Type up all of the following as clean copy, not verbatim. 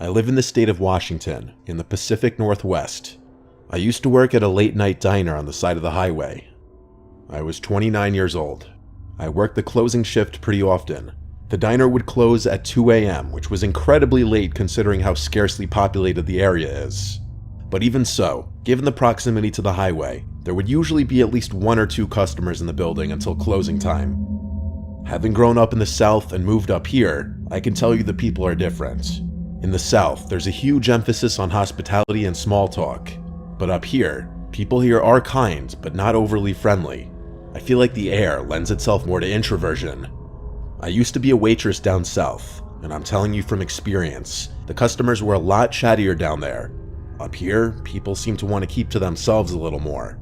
I live in the state of Washington, in the Pacific Northwest. I used to work at a late-night diner on the side of the highway. I was 29 years old. I worked the closing shift pretty often. The diner would close at 2 a.m., which was incredibly late considering how scarcely populated the area is. But even so, given the proximity to the highway, there would usually be at least 1 or 2 customers in the building until closing time. Having grown up in the South and moved up here, I can tell you the people are different. In the South, there's a huge emphasis on hospitality and small talk. But up here, people here are kind, but not overly friendly. I feel like the air lends itself more to introversion. I used to be a waitress down south, and I'm telling you from experience, the customers were a lot chattier down there. Up here, people seem to want to keep to themselves a little more.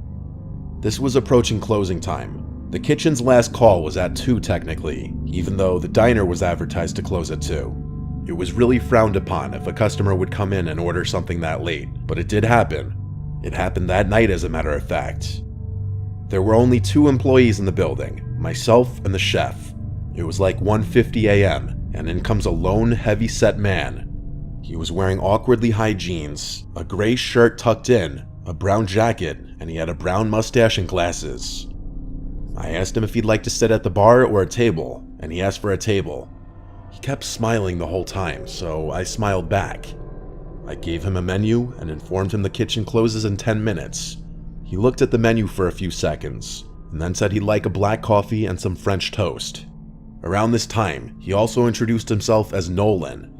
This was approaching closing time. The kitchen's last call was at 2 technically, even though the diner was advertised to close at 2. It was really frowned upon if a customer would come in and order something that late, but it did happen. It happened that night, as a matter of fact. There were only 2 employees in the building, myself and the chef. It was like 1:50 a.m., and in comes a lone, heavy-set man. He was wearing awkwardly high jeans, a gray shirt tucked in, a brown jacket, and he had a brown mustache and glasses. I asked him if he'd like to sit at the bar or a table, and he asked for a table. He kept smiling the whole time, so I smiled back. I gave him a menu and informed him the kitchen closes in 10 minutes. He looked at the menu for a few seconds, and then said he'd like a black coffee and some French toast. Around this time, he also introduced himself as Nolan.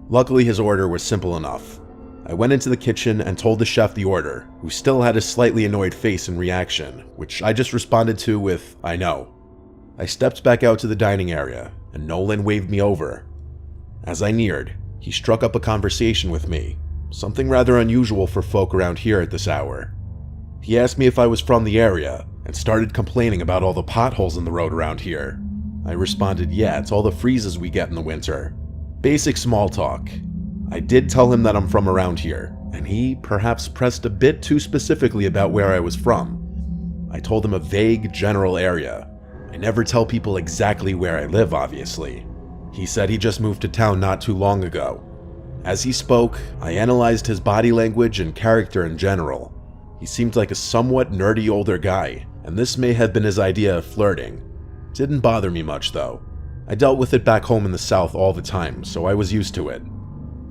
Luckily, his order was simple enough. I went into the kitchen and told the chef the order, who still had a slightly annoyed face in reaction, which I just responded to with, "I know." I stepped back out to the dining area, and Nolan waved me over. As I neared, he struck up a conversation with me, something rather unusual for folk around here at this hour. He asked me if I was from the area, and started complaining about all the potholes in the road around here. I responded, yeah, it's all the freezes we get in the winter. Basic small talk. I did tell him that I'm from around here, and he perhaps pressed a bit too specifically about where I was from. I told him a vague, general area. I never tell people exactly where I live, obviously. He said he just moved to town not too long ago. As he spoke, I analyzed his body language and character in general. He seemed like a somewhat nerdy older guy, and this may have been his idea of flirting. Didn't bother me much though. I dealt with it back home in the South all the time, so I was used to it.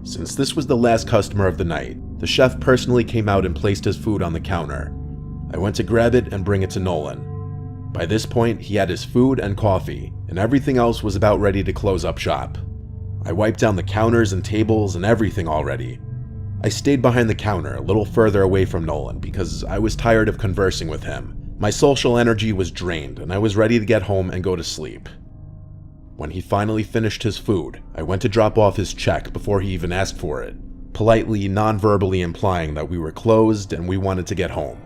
Since this was the last customer of the night, the chef personally came out and placed his food on the counter. I went to grab it and bring it to Nolan. By this point, he had his food and coffee, and everything else was about ready to close up shop. I wiped down the counters and tables and everything already. I stayed behind the counter, a little further away from Nolan, because I was tired of conversing with him. My social energy was drained, and I was ready to get home and go to sleep. When he finally finished his food, I went to drop off his check before he even asked for it, politely, non-verbally implying that we were closed and we wanted to get home.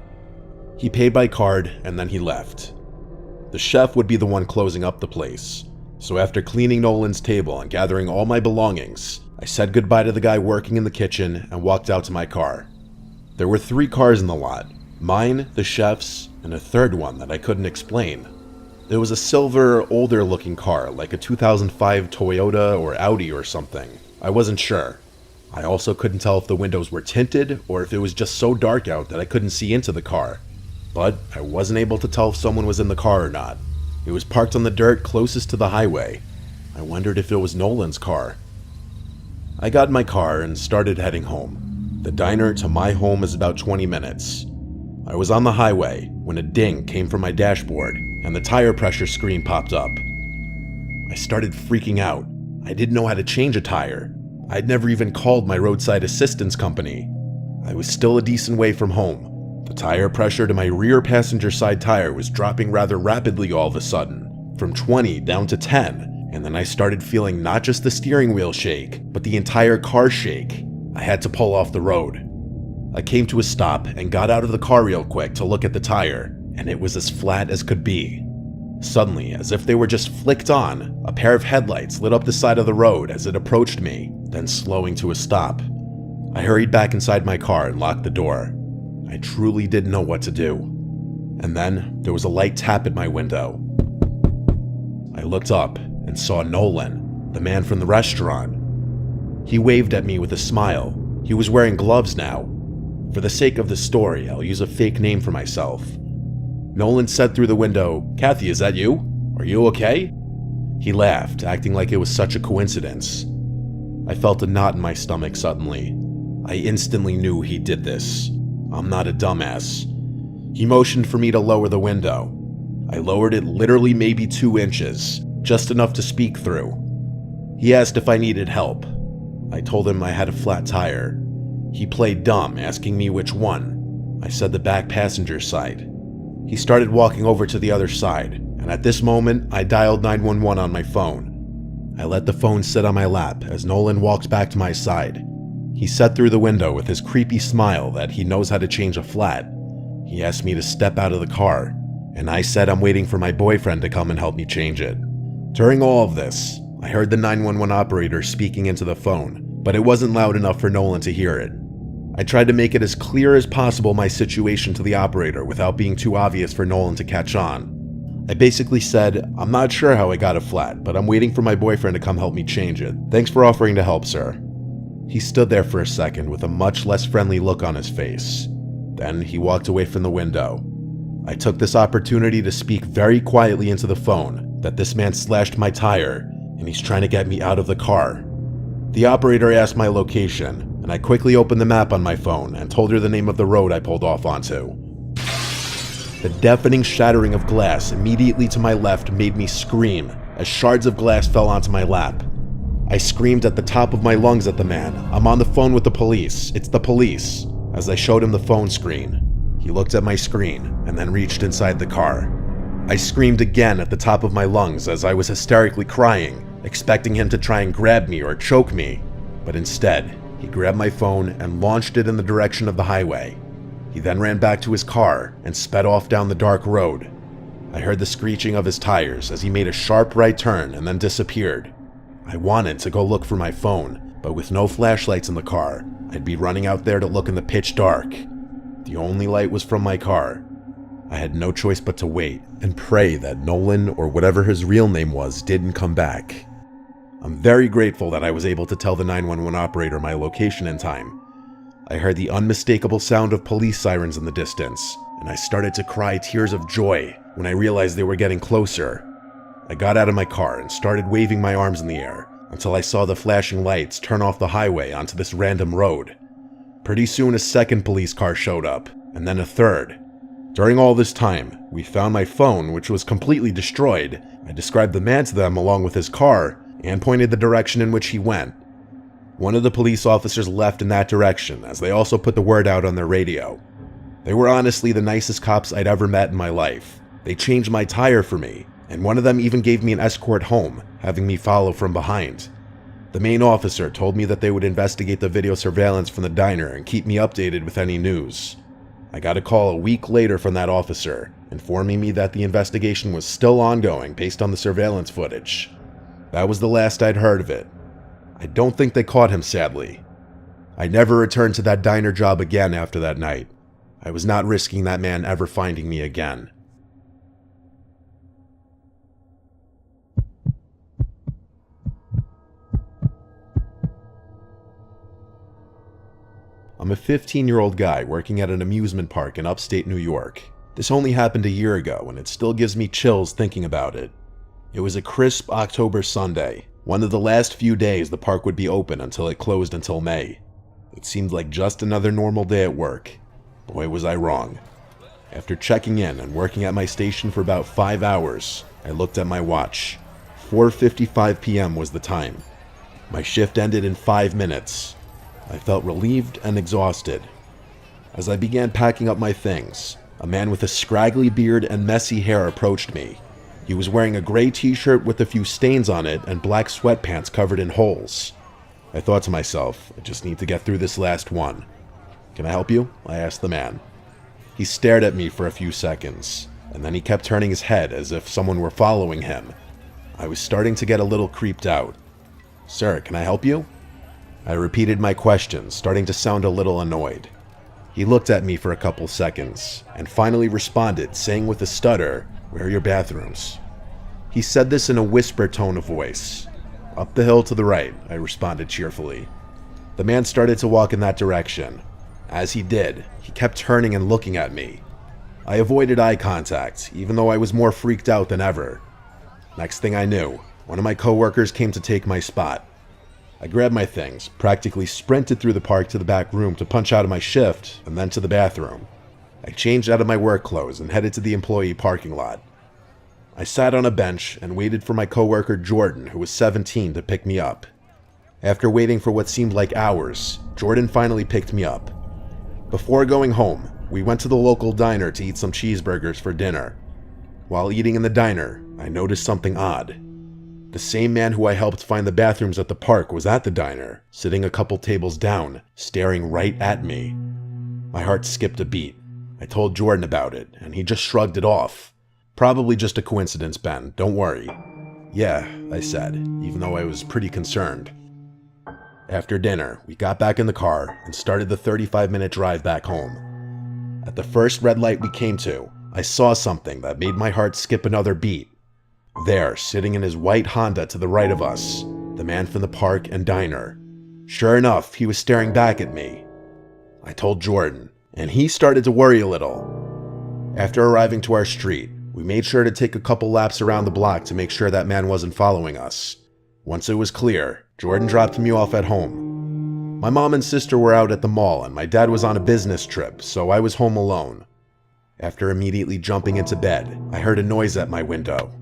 He paid by card, and then he left. The chef would be the one closing up the place, so after cleaning Nolan's table and gathering all my belongings, I said goodbye to the guy working in the kitchen and walked out to my car. There were 3 cars in the lot, mine, the chef's, and a third one that I couldn't explain. There was a silver, older looking car, like a 2005 Toyota or Audi or something. I wasn't sure. I also couldn't tell if the windows were tinted or if it was just so dark out that I couldn't see into the car. But I wasn't able to tell if someone was in the car or not. It was parked on the dirt closest to the highway. I wondered if it was Nolan's car. I got in my car and started heading home. The diner to my home is about 20 minutes. I was on the highway when a ding came from my dashboard and the tire pressure screen popped up. I started freaking out. I didn't know how to change a tire. I'd never even called my roadside assistance company. I was still a decent way from home. The tire pressure to my rear passenger side tire was dropping rather rapidly all of a sudden, from 20 down to 10, and then I started feeling not just the steering wheel shake, but the entire car shake. I had to pull off the road. I came to a stop and got out of the car real quick to look at the tire, and it was as flat as could be. Suddenly, as if they were just flicked on, a pair of headlights lit up the side of the road as it approached me, then slowing to a stop. I hurried back inside my car and locked the door. I truly didn't know what to do. And then there was a light tap at my window. I looked up and saw Nolan, the man from the restaurant. He waved at me with a smile. He was wearing gloves now. For the sake of the story, I'll use a fake name for myself. Nolan said through the window, "Kathy, is that you? Are you okay?" He laughed, acting like it was such a coincidence. I felt a knot in my stomach suddenly. I instantly knew he did this. I'm not a dumbass. He motioned for me to lower the window. I lowered it literally maybe 2 inches, just enough to speak through. He asked if I needed help. I told him I had a flat tire. He played dumb, asking me which one. I said the back passenger side. He started walking over to the other side, and at this moment, I dialed 911 on my phone. I let the phone sit on my lap as Nolan walked back to my side. He said through the window with his creepy smile that he knows how to change a flat. He asked me to step out of the car, and I said I'm waiting for my boyfriend to come and help me change it. During all of this, I heard the 911 operator speaking into the phone, but it wasn't loud enough for Nolan to hear it. I tried to make it as clear as possible my situation to the operator without being too obvious for Nolan to catch on. I basically said, "I'm not sure how I got a flat, but I'm waiting for my boyfriend to come help me change it. Thanks for offering to help, sir." He stood there for a second with a much less friendly look on his face. Then he walked away from the window. I took this opportunity to speak very quietly into the phone that this man slashed my tire and he's trying to get me out of the car. The operator asked my location, and I quickly opened the map on my phone and told her the name of the road I pulled off onto. The deafening shattering of glass immediately to my left made me scream as shards of glass fell onto my lap. I screamed at the top of my lungs at the man, "I'm on the phone with the police, it's the police," as I showed him the phone screen. He looked at my screen and then reached inside the car. I screamed again at the top of my lungs as I was hysterically crying, expecting him to try and grab me or choke me, but instead, he grabbed my phone and launched it in the direction of the highway. He then ran back to his car and sped off down the dark road. I heard the screeching of his tires as he made a sharp right turn and then disappeared. I wanted to go look for my phone, but with no flashlights in the car, I'd be running out there to look in the pitch dark. The only light was from my car. I had no choice but to wait and pray that Nolan, or whatever his real name was, didn't come back. I'm very grateful that I was able to tell the 911 operator my location in time. I heard the unmistakable sound of police sirens in the distance, and I started to cry tears of joy when I realized they were getting closer. I got out of my car and started waving my arms in the air until I saw the flashing lights turn off the highway onto this random road. Pretty soon a second police car showed up, and then a third. During all this time, we found my phone, which was completely destroyed. I described the man to them along with his car, and pointed the direction in which he went. One of the police officers left in that direction, as they also put the word out on their radio. They were honestly the nicest cops I'd ever met in my life. They changed my tire for me, and one of them even gave me an escort home, having me follow from behind. The main officer told me that they would investigate the video surveillance from the diner and keep me updated with any news. I got a call a week later from that officer, informing me that the investigation was still ongoing based on the surveillance footage. That was the last I'd heard of it. I don't think they caught him, sadly. I never returned to that diner job again after that night. I was not risking that man ever finding me again. I'm a 15-year-old guy working at an amusement park in upstate New York. This only happened a year ago, and it still gives me chills thinking about it. It was a crisp October Sunday, one of the last few days the park would be open until it closed until May. It seemed like just another normal day at work. Boy, was I wrong. After checking in and working at my station for about 5 hours, I looked at my watch. 4:55 p.m. was the time. My shift ended in 5 minutes. I felt relieved and exhausted. As I began packing up my things, a man with a scraggly beard and messy hair approached me. He was wearing a gray t-shirt with a few stains on it and black sweatpants covered in holes. I thought to myself, I just need to get through this last one. "Can I help you?" I asked the man. He stared at me for a few seconds, and then he kept turning his head as if someone were following him. I was starting to get a little creeped out. "Sir, can I help you?" I repeated my question, starting to sound a little annoyed. He looked at me for a couple seconds, and finally responded, saying with a stutter, "Where are your bathrooms?" He said this in a whisper tone of voice. "Up the hill to the right," I responded cheerfully. The man started to walk in that direction. As he did, he kept turning and looking at me. I avoided eye contact, even though I was more freaked out than ever. Next thing I knew, one of my coworkers came to take my spot. I grabbed my things, practically sprinted through the park to the back room to punch out of my shift, and then to the bathroom. I changed out of my work clothes and headed to the employee parking lot. I sat on a bench and waited for my coworker Jordan, who was 17, to pick me up. After waiting for what seemed like hours, Jordan finally picked me up. Before going home, we went to the local diner to eat some cheeseburgers for dinner. While eating in the diner, I noticed something odd. The same man who I helped find the bathrooms at the park was at the diner, sitting a couple tables down, staring right at me. My heart skipped a beat. I told Jordan about it, and he just shrugged it off. Probably just a coincidence, Ben, don't worry. Yeah, I said, even though I was pretty concerned. After dinner, we got back in the car and started the 35-minute drive back home. At the first red light we came to, I saw something that made my heart skip another beat. There, sitting in his white Honda to the right of us, the man from the park and diner. Sure enough, he was staring back at me. I told Jordan, and he started to worry a little. After arriving to our street, we made sure to take a couple laps around the block to make sure that man wasn't following us. Once it was clear, Jordan dropped me off at home. My mom and sister were out at the mall and my dad was on a business trip, so I was home alone. After immediately jumping into bed, I heard a noise at my window.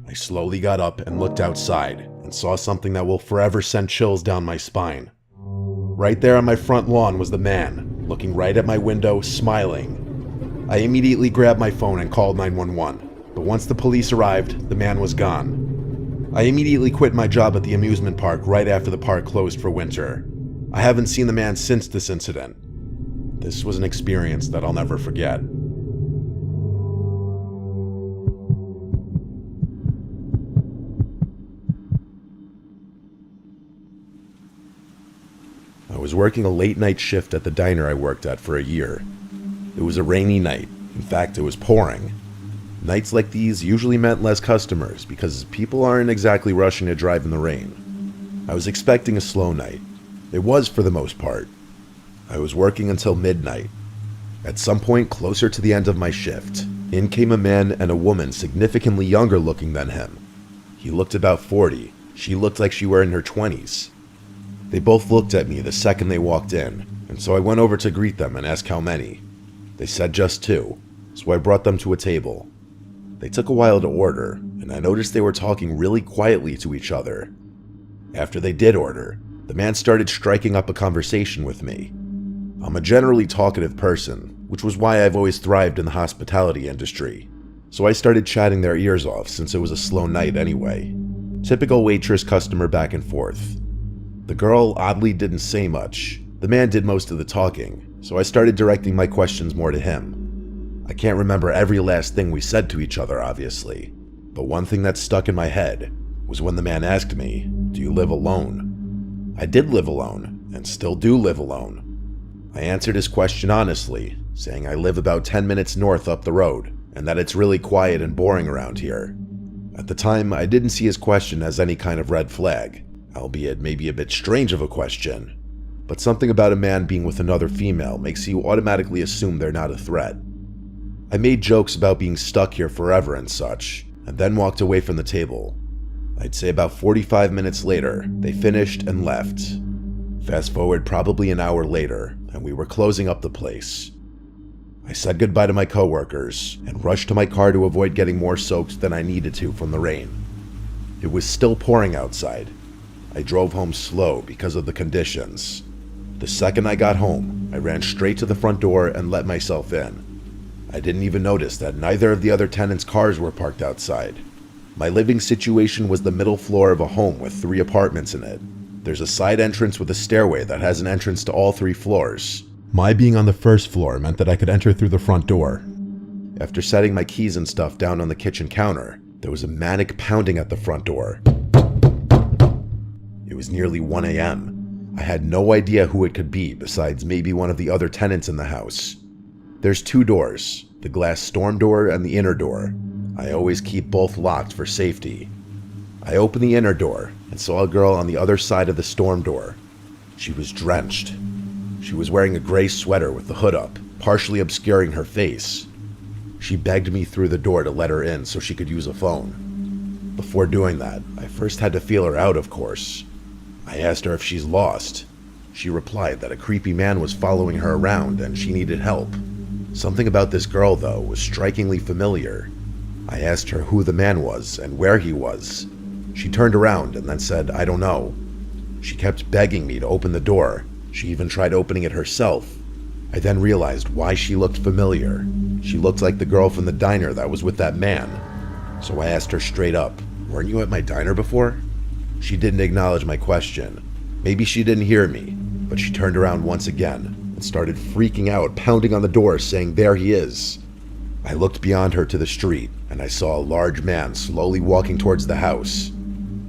I slowly got up and looked outside and saw something that will forever send chills down my spine. Right there on my front lawn was the man, looking right at my window, smiling. I immediately grabbed my phone and called 911, but once the police arrived, the man was gone. I immediately quit my job at the amusement park right after the park closed for winter. I haven't seen the man since this incident. This was an experience that I'll never forget. I was working a late-night shift at the diner I worked at for a year. It was a rainy night. In fact, it was pouring. Nights like these usually meant less customers because people aren't exactly rushing to drive in the rain. I was expecting a slow night. It was for the most part. I was working until midnight. At some point closer to the end of my shift, in came a man and a woman significantly younger looking than him. He looked about 40. She looked like she were in her 20s. They both looked at me the second they walked in, and so I went over to greet them and ask how many. They said just 2, so I brought them to a table. They took a while to order, and I noticed they were talking really quietly to each other. After they did order, the man started striking up a conversation with me. I'm a generally talkative person, which was why I've always thrived in the hospitality industry, so I started chatting their ears off since it was a slow night anyway. Typical waitress-customer back and forth. The girl oddly didn't say much. The man did most of the talking, so I started directing my questions more to him. I can't remember every last thing we said to each other, obviously, but one thing that stuck in my head was when the man asked me, "Do you live alone?" I did live alone, and still do live alone. I answered his question honestly, saying I live about 10 minutes north up the road, and that it's really quiet and boring around here. At the time, I didn't see his question as any kind of red flag, albeit maybe a bit strange of a question, but something about a man being with another female makes you automatically assume they're not a threat. I made jokes about being stuck here forever and such, and then walked away from the table. I'd say about 45 minutes later, they finished and left. Fast forward probably an hour later, and we were closing up the place. I said goodbye to my coworkers and rushed to my car to avoid getting more soaked than I needed to from the rain. It was still pouring outside. I drove home slow because of the conditions. The second I got home, I ran straight to the front door and let myself in. I didn't even notice that neither of the other tenants' cars were parked outside. My living situation was the middle floor of a home with 3 apartments in it. There's a side entrance with a stairway that has an entrance to all 3 floors. My being on the first floor meant that I could enter through the front door. After setting my keys and stuff down on the kitchen counter, there was a manic pounding at the front door. It was nearly 1 a.m. I had no idea who it could be besides maybe one of the other tenants in the house. There's 2 doors, the glass storm door and the inner door. I always keep both locked for safety. I opened the inner door and saw a girl on the other side of the storm door. She was drenched. She was wearing a gray sweater with the hood up, partially obscuring her face. She begged me through the door to let her in so she could use a phone. Before doing that, I first had to feel her out, of course. I asked her if she's lost. She replied that a creepy man was following her around and she needed help. Something about this girl, though, was strikingly familiar. I asked her who the man was and where he was. She turned around and then said, "I don't know." She kept begging me to open the door. She even tried opening it herself. I then realized why she looked familiar. She looked like the girl from the diner that was with that man. So I asked her straight up, "Weren't you at my diner before?" She didn't acknowledge my question. Maybe she didn't hear me, but she turned around once again and started freaking out, pounding on the door, saying, "There he is." I looked beyond her to the street, and I saw a large man slowly walking towards the house.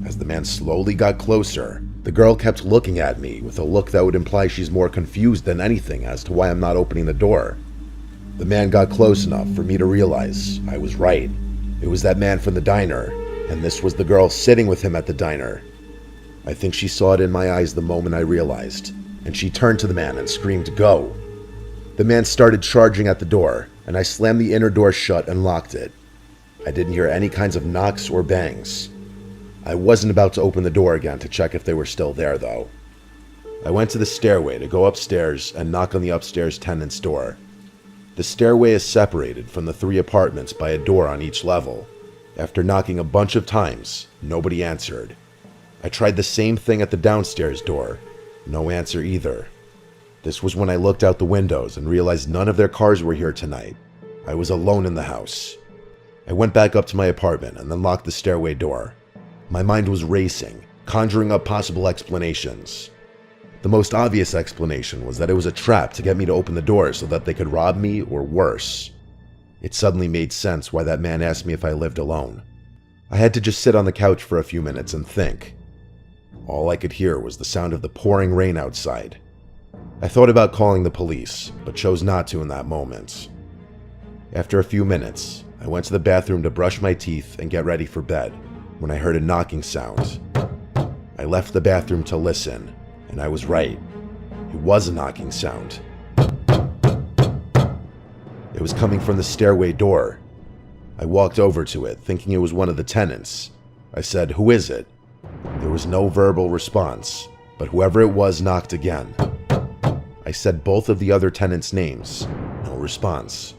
As the man slowly got closer, the girl kept looking at me with a look that would imply she's more confused than anything as to why I'm not opening the door. The man got close enough for me to realize I was right. It was that man from the diner, and this was the girl sitting with him at the diner. I think she saw it in my eyes the moment I realized, and she turned to the man and screamed, "Go!" The man started charging at the door, and I slammed the inner door shut and locked it. I didn't hear any kinds of knocks or bangs. I wasn't about to open the door again to check if they were still there, though. I went to the stairway to go upstairs and knock on the upstairs tenant's door. The stairway is separated from the 3 apartments by a door on each level. After knocking a bunch of times, nobody answered. I tried the same thing at the downstairs door. No answer either. This was when I looked out the windows and realized none of their cars were here tonight. I was alone in the house. I went back up to my apartment and then locked the stairway door. My mind was racing, conjuring up possible explanations. The most obvious explanation was that it was a trap to get me to open the door so that they could rob me, or worse. It suddenly made sense why that man asked me if I lived alone. I had to just sit on the couch for a few minutes and think. All I could hear was the sound of the pouring rain outside. I thought about calling the police, but chose not to in that moment. After a few minutes, I went to the bathroom to brush my teeth and get ready for bed when I heard a knocking sound. I left the bathroom to listen, and I was right. It was a knocking sound. It was coming from the stairway door. I walked over to it, thinking it was one of the tenants. I said, "Who is it?" There was no verbal response, but whoever it was knocked again. I said both of the other tenants' names. No response.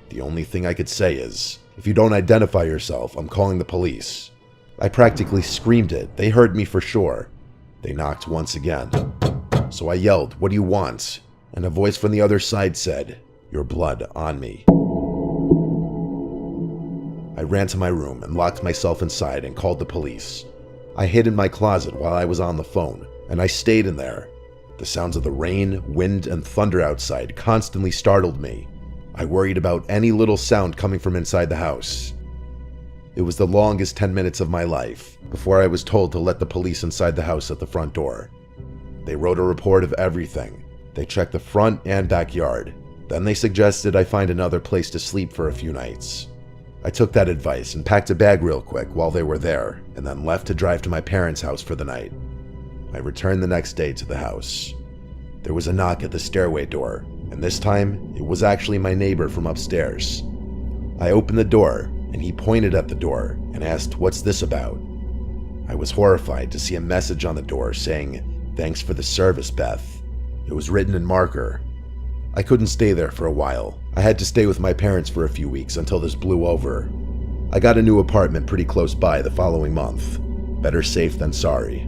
The only thing I could say is, "If you don't identify yourself, I'm calling the police." I practically screamed it. They heard me for sure. They knocked once again. So I yelled, "What do you want?" And a voice from the other side said, "Your blood on me." I ran to my room and locked myself inside and called the police. I hid in my closet while I was on the phone, and I stayed in there. The sounds of the rain, wind, and thunder outside constantly startled me. I worried about any little sound coming from inside the house. It was the longest 10 minutes of my life before I was told to let the police inside the house at the front door. They wrote a report of everything. They checked the front and backyard. Then they suggested I find another place to sleep for a few nights. I took that advice and packed a bag real quick while they were there, and then left to drive to my parents' house for the night. I returned the next day to the house. There was a knock at the stairway door, and this time it was actually my neighbor from upstairs. I opened the door, and he pointed at the door and asked, "What's this about?" I was horrified to see a message on the door saying, "Thanks for the service, Beth." It was written in marker. I couldn't stay there for a while. I had to stay with my parents for a few weeks until this blew over. I got a new apartment pretty close by the following month. Better safe than sorry.